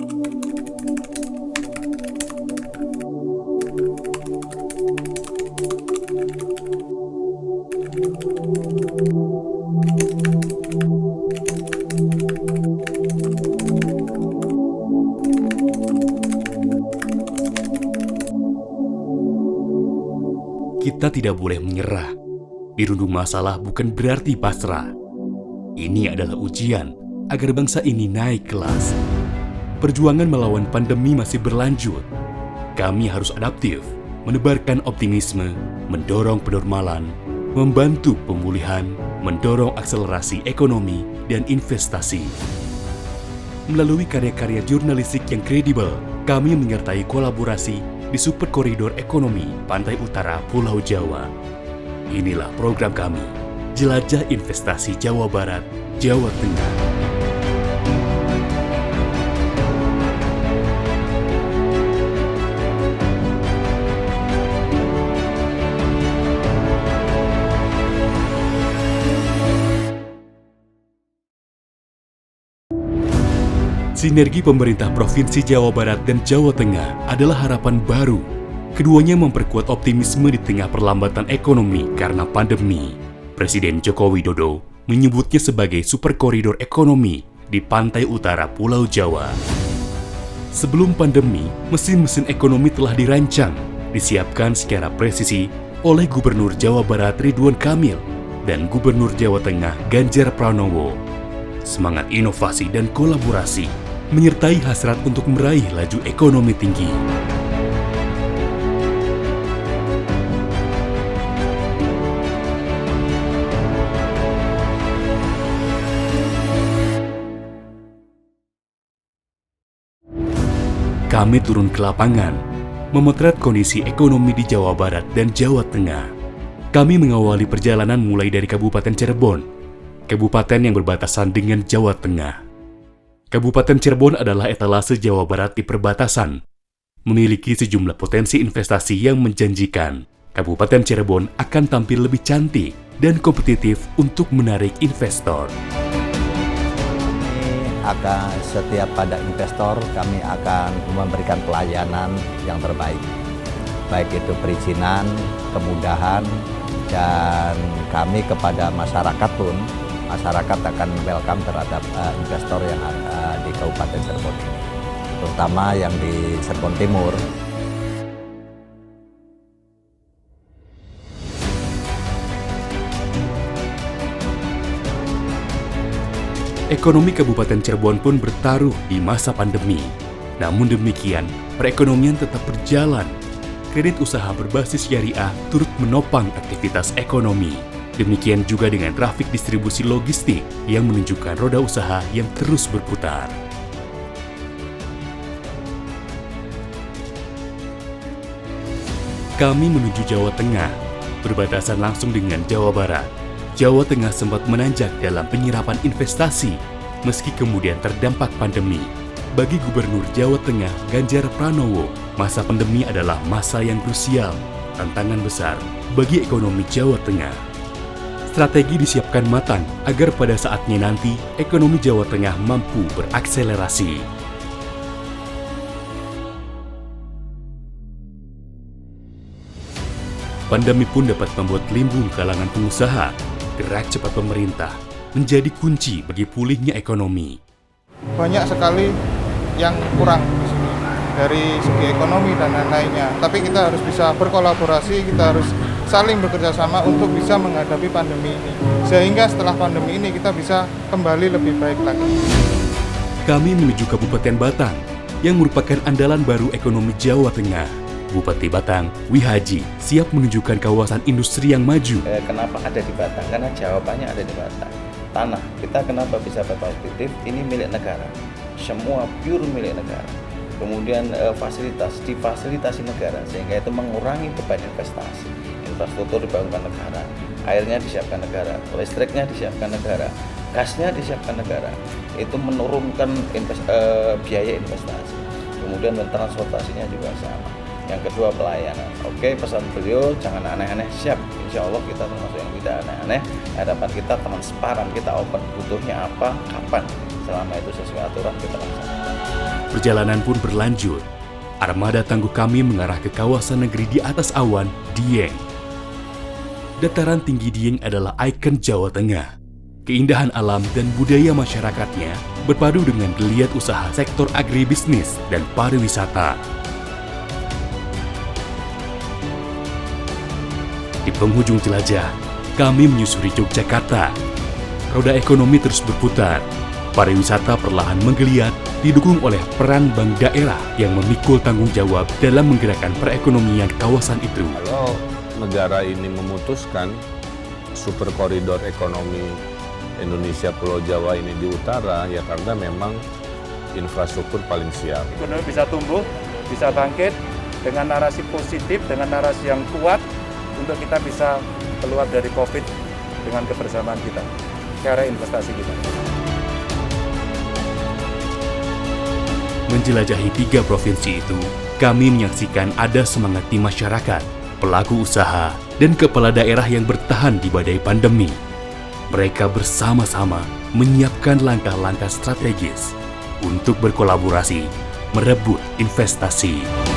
Kita tidak boleh menyerah. Dirundung masalah bukan berarti pasrah. Ini adalah ujian agar bangsa ini naik kelas. Perjuangan melawan pandemi masih berlanjut. Kami harus adaptif, menebarkan optimisme, mendorong penormalan, membantu pemulihan, mendorong akselerasi ekonomi dan investasi. Melalui karya-karya jurnalistik yang kredibel, kami menyertai kolaborasi di Super Koridor Ekonomi Pantai Utara Pulau Jawa. Inilah program kami, Jelajah Investasi Jawa Barat, Jawa Tengah. Sinergi pemerintah Provinsi Jawa Barat dan Jawa Tengah adalah harapan baru. Keduanya memperkuat optimisme di tengah perlambatan ekonomi karena pandemi. Presiden Joko Widodo menyebutnya sebagai Super Koridor Ekonomi di Pantai Utara Pulau Jawa. Sebelum pandemi, mesin-mesin ekonomi telah dirancang, disiapkan secara presisi oleh Gubernur Jawa Barat Ridwan Kamil dan Gubernur Jawa Tengah Ganjar Pranowo. Semangat inovasi dan kolaborasi menyertai hasrat untuk meraih laju ekonomi tinggi. Kami turun ke lapangan, memotret kondisi ekonomi di Jawa Barat dan Jawa Tengah. Kami mengawali perjalanan mulai dari Kabupaten Cirebon, kabupaten yang berbatasan dengan Jawa Tengah. Kabupaten Cirebon adalah etalase Jawa Barat di perbatasan, memiliki sejumlah potensi investasi yang menjanjikan. Kabupaten Cirebon akan tampil lebih cantik dan kompetitif untuk menarik investor. Akan setiap pada investor kami akan memberikan pelayanan yang terbaik, baik itu perizinan, kemudahan, dan kami kepada masyarakat pun, masyarakat akan welcome terhadap investor yang ada di Kabupaten Cirebon ini, terutama yang di Cirebon Timur. Ekonomi Kabupaten Cirebon pun bertaruh di masa pandemi. Namun demikian, perekonomian tetap berjalan. Kredit usaha berbasis syariah turut menopang aktivitas ekonomi. Demikian juga dengan trafik distribusi logistik yang menunjukkan roda usaha yang terus berputar. Kami menuju Jawa Tengah, berbatasan langsung dengan Jawa Barat. Jawa Tengah sempat menanjak dalam penyerapan investasi, meski kemudian terdampak pandemi. Bagi Gubernur Jawa Tengah Ganjar Pranowo, masa pandemi adalah masa yang krusial, tantangan besar bagi ekonomi Jawa Tengah. Strategi disiapkan matang agar pada saatnya nanti ekonomi Jawa Tengah mampu berakselerasi. Pandemi pun dapat membuat limbung kalangan pengusaha. Gerak cepat pemerintah menjadi kunci bagi pulihnya ekonomi. Banyak sekali yang kurang di sini dari segi ekonomi dan lain-lainnya. Tapi kita harus bisa berkolaborasi, kita harus saling bekerja sama untuk bisa menghadapi pandemi ini. Sehingga setelah pandemi ini kita bisa kembali lebih baik lagi. Kami menuju Kabupaten Batang yang merupakan andalan baru ekonomi Jawa Tengah. Bupati Batang, Wihaji, siap menunjukkan kawasan industri yang maju. Kenapa ada di Batang? Karena jawabannya ada di Batang. Tanah, kita kenapa bisa berpositif? Ini milik negara. Semua pure milik negara. Kemudian fasilitas, difasilitasi negara, sehingga itu mengurangi beban investasi. Infrastruktur dibangunkan negara, airnya disiapkan negara, listriknya disiapkan negara, gasnya disiapkan negara. Itu menurunkan biaya investasi. Kemudian transportasinya juga sama. Yang kedua pelayanan. Oke, pesan beliau jangan aneh-aneh, siap. Insya Allah kita termasuk yang tidak aneh-aneh. Hadapan kita transparan, kita open, butuhnya apa, kapan. Selama itu sesuai aturan kita laksanakan. Perjalanan pun berlanjut. Armada tangguh kami mengarah ke kawasan negeri di atas awan, Dieng. Dataran tinggi Dieng adalah ikon Jawa Tengah. Keindahan alam dan budaya masyarakatnya berpadu dengan geliat usaha sektor agribisnis dan pariwisata. Di penghujung jelajah, kami menyusuri Yogyakarta. Roda ekonomi terus berputar. Pariwisata perlahan menggeliat, didukung oleh peran bank daerah yang memikul tanggung jawab dalam menggerakkan perekonomian kawasan itu. Kalau negara ini memutuskan super koridor ekonomi Indonesia Pulau Jawa ini di utara, ya karena memang infrastruktur paling siap. Ekonomi bisa tumbuh, bisa bangkit dengan narasi positif, dengan narasi yang kuat untuk kita bisa keluar dari COVID dengan kebersamaan kita, cara investasi kita. Menjelajahi 3 provinsi itu, kami menyaksikan ada semangat di masyarakat, pelaku usaha, dan kepala daerah yang bertahan di badai pandemi. Mereka bersama-sama menyiapkan langkah-langkah strategis untuk berkolaborasi, merebut investasi.